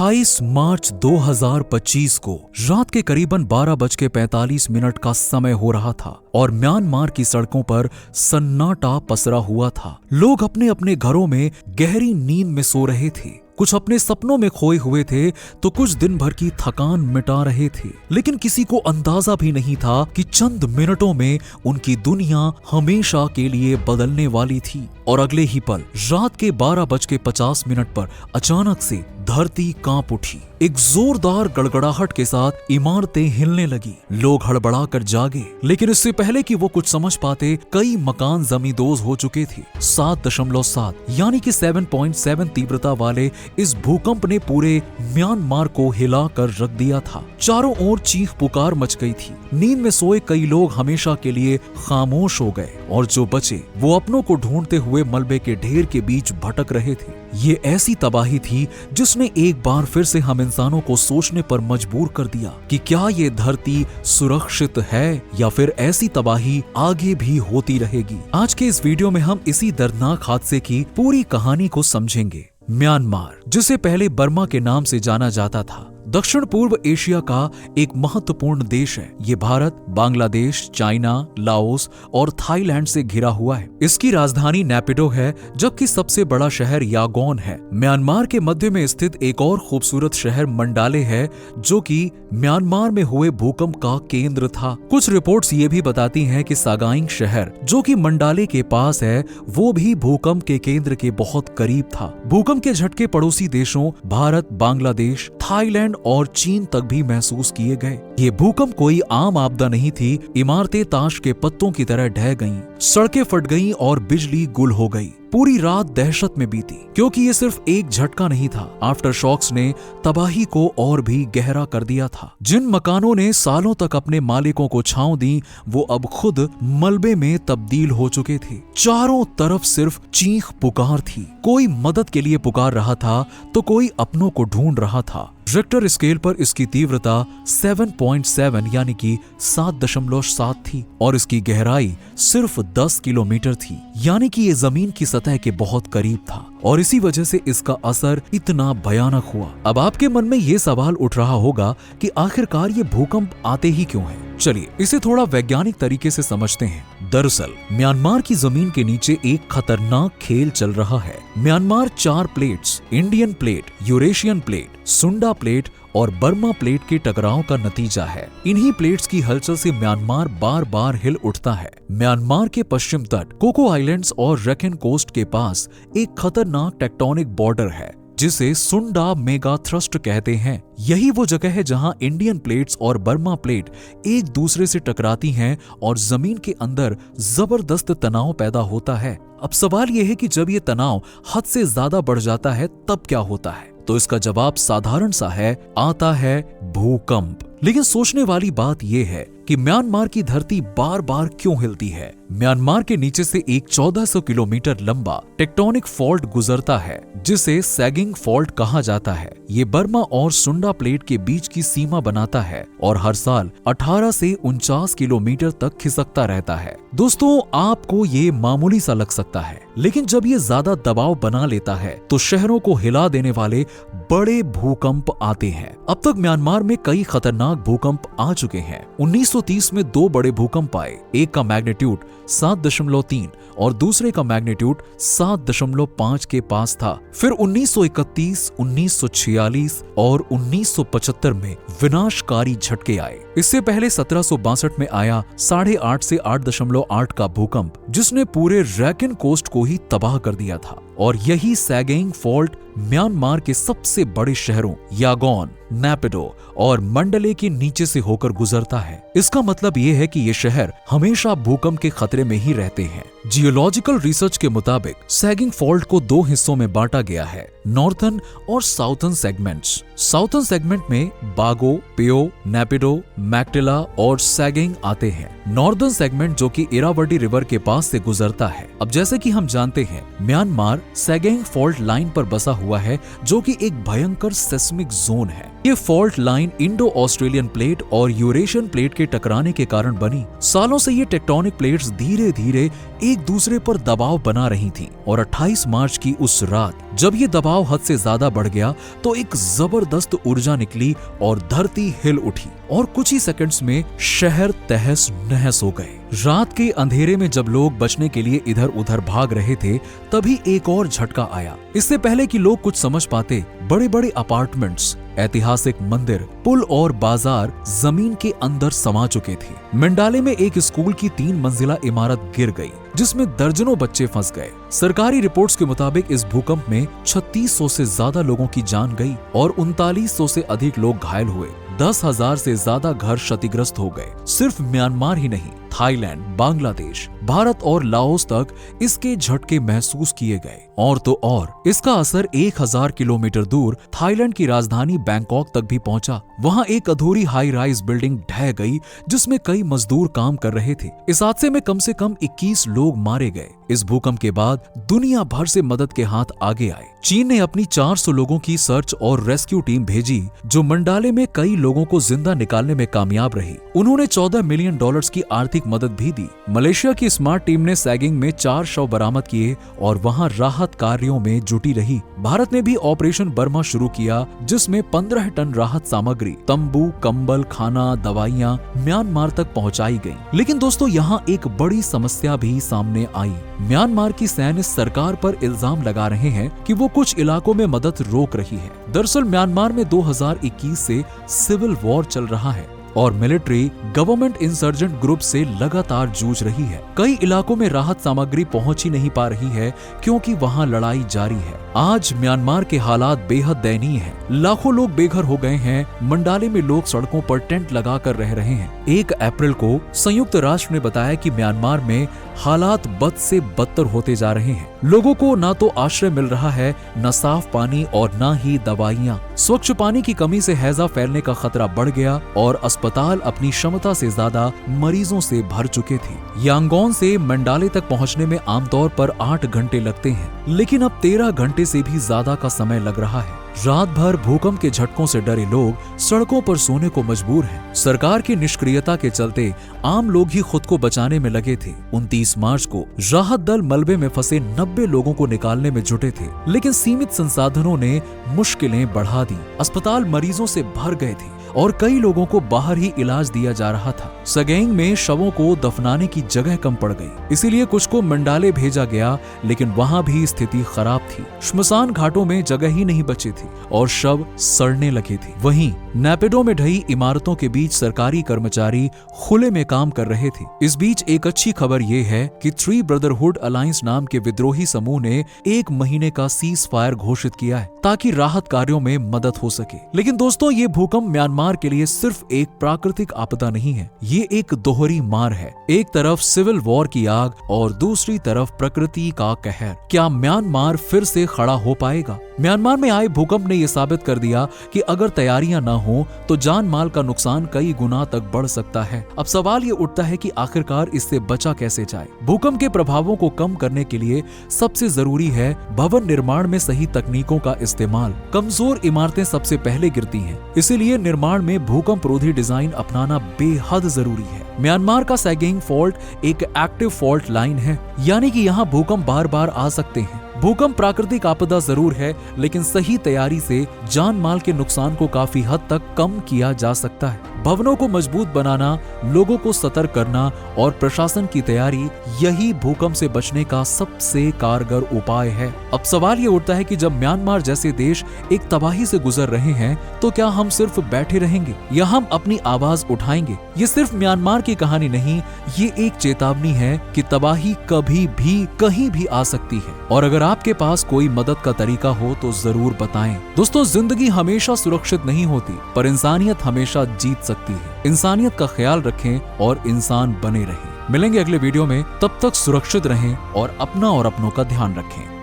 28 मार्च 2025 को रात के करीबन 12:45 का समय हो रहा था और म्यांमार की सड़कों पर सन्नाटा पसरा हुआ था। लोग अपने अपने घरों में गहरी नींद में सो रहे थे, कुछ अपने सपनों में खोए हुए थे तो कुछ दिन भर की थकान मिटा रहे थे। लेकिन किसी को अंदाजा भी नहीं था कि चंद मिनटों में उनकी दुनिया हमेशा के लिए बदलने वाली थी। और अगले ही पल रात के 12:50 पर अचानक से धरती कांप उठी। एक जोरदार गड़गड़ाहट के साथ इमारतें हिलने लगी। लोग हड़बड़ा कर जागे, लेकिन इससे पहले कि वो कुछ समझ पाते कई मकान जमींदोज हो चुके थे। 7.7 यानी कि 7.7 तीव्रता वाले इस भूकंप ने पूरे म्यांमार को हिला कर रख दिया था। चारों ओर चीख पुकार मच गई थी। नींद में सोए कई लोग हमेशा के लिए खामोश हो गए और जो बचे वो अपनों को ढूंढते हुए मलबे के ढेर के बीच भटक रहे थे। ये ऐसी तबाही थी जिसने एक बार फिर से हम इंसानों को सोचने पर मजबूर कर दिया कि क्या ये धरती सुरक्षित है या फिर ऐसी तबाही आगे भी होती रहेगी। आज के इस वीडियो में हम इसी दर्दनाक हादसे की पूरी कहानी को समझेंगे। म्यांमार, जिसे पहले बर्मा के नाम से जाना जाता था, दक्षिण पूर्व एशिया का एक महत्वपूर्ण देश है। ये भारत, बांग्लादेश, चाइना, लाओस और थाईलैंड से घिरा हुआ है। इसकी राजधानी नेपिडो है, जबकि सबसे बड़ा शहर यांगोन है। म्यांमार के मध्य में स्थित एक और खूबसूरत शहर मंडाले है, जो कि म्यांमार में हुए भूकंप का केंद्र था। कुछ रिपोर्ट्स ये भी बताती हैं कि सागाइंग शहर, जो कि मंडाले के पास है, वो भी भूकंप के केंद्र के बहुत करीब था। भूकंप के झटके पड़ोसी देशों भारत, बांग्लादेश, थाईलैंड और चीन तक भी महसूस किए गए। ये भूकंप कोई आम आपदा नहीं थी। इमारतें ताश के पत्तों की तरह ढह गईं, सड़कें फट गईं और बिजली गुल हो गई। पूरी रात दहशत में बीती, क्योंकि ये सिर्फ एक झटका नहीं था। आफ्टर शॉक्स ने तबाही को और भी गहरा कर दिया था। जिन मकानों ने सालों तक अपने मालिकों को छांव दी, वो अब खुद मलबे में तब्दील हो चुके थे। चारों तरफ सिर्फ चीख पुकार थी। कोई मदद के लिए पुकार रहा था तो कोई अपनों को ढूंढ रहा था। रिक्टर स्केल पर इसकी तीव्रता 7.7 यानी कि 7.7 थी और इसकी गहराई सिर्फ 10 किलोमीटर थी, यानी कि ये जमीन की सतह के बहुत करीब था और इसी वजह से इसका असर इतना भयानक हुआ। अब आपके मन में ये सवाल उठ रहा होगा कि आखिरकार ये भूकंप आते ही क्यों हैं? चलिए इसे थोड़ा वैज्ञानिक तरीके से समझते हैं। दरअसल म्यांमार की जमीन के नीचे एक खतरनाक खेल चल रहा है। Myanmar 4 plates, Indian plate, Eurasian plate, सुंडा प्लेट और बर्मा प्लेट के टकराव का नतीजा है। इन्हीं प्लेट्स की हलचल से म्यांमार बार बार हिल उठता है। म्यांमार के पश्चिम तट, कोको आइलैंड्स और रैखन कोस्ट के पास एक खतरनाक टेक्टोनिक बॉर्डर है, जिसे सुंडा मेगा थ्रस्ट कहते हैं। यही वो जगह है जहां इंडियन प्लेट्स और बर्मा प्लेट एक दूसरे से टकराती हैं और जमीन के अंदर जबरदस्त तनाव पैदा होता है। अब सवाल यह है कि जब ये तनाव हद से ज्यादा बढ़ जाता है तब क्या होता है? तो इसका जवाब साधारण सा है, आता है भूकंप। लेकिन सोचने वाली बात यह है कि म्यांमार की धरती बार बार क्यों हिलती है? म्यांमार के नीचे से एक 1400 किलोमीटर लंबा टेक्टोनिक फॉल्ट गुजरता है, जिसे सैगिंग फॉल्ट कहा जाता है। ये बर्मा और सुंडा प्लेट के बीच की सीमा बनाता है और हर साल 18 से 49 किलोमीटर तक खिसकता रहता है। दोस्तों, आपको ये मामूली सा लग सकता है, लेकिन जब ये ज्यादा दबाव बना लेता है तो शहरों को हिला देने वाले बड़े भूकंप आते हैं। अब तक म्यांमार में कई खतरनाक भूकंप आ चुके हैं। 1930 में 2 बड़े भूकंप आए। एक का मैग्नीट्यूड 7.3 और दूसरे का मैग्नीट्यूड 7.5 के पास था। फिर 1931, 1946 और 1975 में विनाशकारी झटके आए। इससे पहले 1762 में आया 8.5 से 8.8 का भूकंप, जिसने पूरे रैखन कोस्ट को ही तबाह कर दिया था। और यही सैगिंग फॉल्ट म्यांमार के सबसे बड़े शहरों यांगोन, नेपिडो और मंडले के नीचे से होकर गुजरता है। इसका मतलब ये है कि ये शहर हमेशा भूकंप के खतरे में ही रहते हैं। जियोलॉजिकल रिसर्च के मुताबिक सैगिंग फॉल्ट को 2 हिस्सों में बांटा गया है, नॉर्थन और साउथर्न सेगमेंट्स। साउथर्न सेगमेंट में बागो, पेयो, नेपिडो, मैक्टिला और सैगिंग आते हैं। नॉर्दर्न सेगमेंट, जो कि इरावदी रिवर के पास से गुजरता है। अब जैसे कि हम जानते हैं, म्यांमार सैगिंग फॉल्ट लाइन पर बसा हुआ है, जो कि एक भयंकर सेस्मिक जोन है। ये fault line Indo Australian plate और यूरेशियन प्लेट के टकराने के कारण बनी। सालों से ये टेक्टोनिक प्लेट्स धीरे धीरे एक दूसरे पर दबाव बना रही थीं और 28 मार्च की उस रात जब ये दबाव हद से ज्यादा बढ़ गया तो एक जबरदस्त ऊर्जा निकली और धरती हिल उठी और कुछ ही सेकंड्स में शहर तहस नहस हो गए। रात के अंधेरे में जब लोग बचने के लिए इधर उधर भाग रहे थे तभी एक और झटका आया। इससे पहले कि लोग कुछ समझ पाते, बड़े बड़े अपार्टमेंट्स, ऐतिहासिक मंदिर, पुल और बाजार जमीन के अंदर समा चुके थे। मंडाले में एक स्कूल की 3 मंजिला इमारत गिर गई जिसमें दर्जनों बच्चे फंस गए। सरकारी रिपोर्ट्स के मुताबिक इस भूकंप में 3600 से ज्यादा लोगों की जान गई और 3900 से अधिक लोग घायल हुए। 10,000 से ज्यादा घर क्षतिग्रस्त हो गए। सिर्फ म्यांमार ही नहीं, थाईलैंड, बांग्लादेश, भारत और लाओस तक इसके झटके महसूस किए गए। और तो और इसका असर 1000 किलोमीटर दूर थाईलैंड की राजधानी बैंकॉक तक भी पहुंचा। वहां एक अधूरी हाई राइज बिल्डिंग ढह गई जिसमें कई मजदूर काम कर रहे थे। इस हादसे में कम से कम 21 लोग मारे गए। इस भूकंप के बाद दुनिया भर से मदद के हाथ आगे आए। चीन ने अपनी 400 लोगों की सर्च और रेस्क्यू टीम भेजी जो मंडाले में कई लोगों को जिंदा निकालने में कामयाब रही। उन्होंने $14 मिलियन की आर्थिक मदद भी दी। मलेशिया की स्मार्ट टीम ने सैगिंग में 4 शव बरामद किए और वहां राहत कार्यों में जुटी रही। भारत ने भी ऑपरेशन बर्मा शुरू किया जिसमें 15 टन राहत सामग्री, तंबू, कंबल, खाना, दवाइयां म्यांमार तक पहुंचाई गईं। लेकिन दोस्तों यहाँ एक बड़ी समस्या भी सामने आई। म्यांमार की सैन्य सरकार पर इल्जाम लगा रहे हैं कि वो कुछ इलाकों में मदद रोक रही है। दरअसल म्यांमार में 2021 से सिविल वॉर चल रहा है और मिलिट्री गवर्नमेंट इंसर्जेंट ग्रुप से लगातार जूझ रही है। कई इलाकों में राहत सामग्री पहुंच ही नहीं पा रही है क्योंकि वहां लड़ाई जारी है। आज म्यांमार के हालात बेहद दयनीय हैं। लाखों लोग बेघर हो गए हैं। मंडाले में लोग सड़कों पर टेंट लगाकर रह रहे हैं। 1 अप्रैल को संयुक्त राष्ट्र ने बताया कि म्यांमार में हालात बद से बदतर होते जा रहे हैं। लोगों को न तो आश्रय मिल रहा है, न साफ पानी और न ही दवाइयाँ। स्वच्छ पानी की कमी से हैजा फैलने का खतरा बढ़ गया और अस्पताल अपनी क्षमता से ज्यादा मरीजों से भर चुके थे। यांगोन से मंडाले तक पहुंचने में आमतौर पर 8 घंटे लगते हैं, लेकिन अब 13 घंटे से भी ज्यादा का समय लग रहा है। रात भर भूकंप के झटकों से डरे लोग सड़कों पर सोने को मजबूर हैं। सरकार की निष्क्रियता के चलते आम लोग ही खुद को बचाने में लगे थे। 29 मार्च को राहत दल मलबे में फंसे 90 लोगों को निकालने में जुटे थे, लेकिन सीमित संसाधनों ने मुश्किलें बढ़ा दी। अस्पताल मरीजों से भर गए थे और कई लोगों को बाहर ही इलाज दिया जा रहा था। सगेंग में शवों को दफनाने की जगह कम पड़ गई, इसीलिए कुछ को मंडाले भेजा गया, लेकिन वहां भी स्थिति खराब थी। श्मशान घाटों में जगह ही नहीं बची थी और शव सड़ने लगे थे। वहीं नेपिडो में ढही इमारतों के बीच सरकारी कर्मचारी खुले में काम कर रहे थे। इस बीच एक अच्छी खबर ये है कि 3 ब्रदरहुड अलायंस नाम के विद्रोही समूह ने 1 महीने का सीज फायर घोषित किया है ताकि राहत कार्यों में मदद हो सके। लेकिन दोस्तों ये भूकंप म्यांमार के लिए सिर्फ एक प्राकृतिक आपदा नहीं है, ये एक दोहरी मार है। एक तरफ सिविल वॉर की आग और दूसरी तरफ प्रकृति का कहर। क्या म्यांमार फिर से खड़ा हो पाएगा? म्यांमार में आए भूकंप ने यह साबित कर दिया कि अगर तैयारियां ना हो तो जान माल का नुकसान कई गुना तक बढ़ सकता है। अब सवाल ये उठता है कि आखिरकार इससे बचा कैसे जाए। भूकंप के प्रभावों को कम करने के लिए सबसे जरूरी है भवन निर्माण में सही तकनीकों का इस्तेमाल। कमजोर इमारतें सबसे पहले गिरती हैं, इसीलिए निर्माण में भूकंप रोधी डिजाइन अपनाना बेहद जरूरी है। म्यांमार का सैगिंग फॉल्ट एक एक्टिव फॉल्ट लाइन है, यानी कि यहाँ भूकंप बार बार आ सकते हैं। भूकंप प्राकृतिक आपदा जरूर है, लेकिन सही तैयारी से जान माल के नुकसान को काफी हद तक कम किया जा सकता है। भवनों को मजबूत बनाना, लोगों को सतर्क करना और प्रशासन की तैयारी, यही भूकंप से बचने का सबसे कारगर उपाय है। अब सवाल ये उठता है कि जब म्यांमार जैसे देश एक तबाही से गुजर रहे हैं तो क्या हम सिर्फ बैठे रहेंगे या हम अपनी आवाज उठाएंगे? ये सिर्फ म्यांमार की कहानी नहीं, ये एक चेतावनी है कि तबाही कभी भी कहीं भी आ सकती है। और अगर आपके पास कोई मदद का तरीका हो तो जरूर बताएं। दोस्तों, जिंदगी हमेशा सुरक्षित नहीं होती, पर इंसानियत हमेशा जीत सकती है। इंसानियत का ख्याल रखें और इंसान बने रहें। मिलेंगे अगले वीडियो में, तब तक सुरक्षित रहें और अपना और अपनों का ध्यान रखें।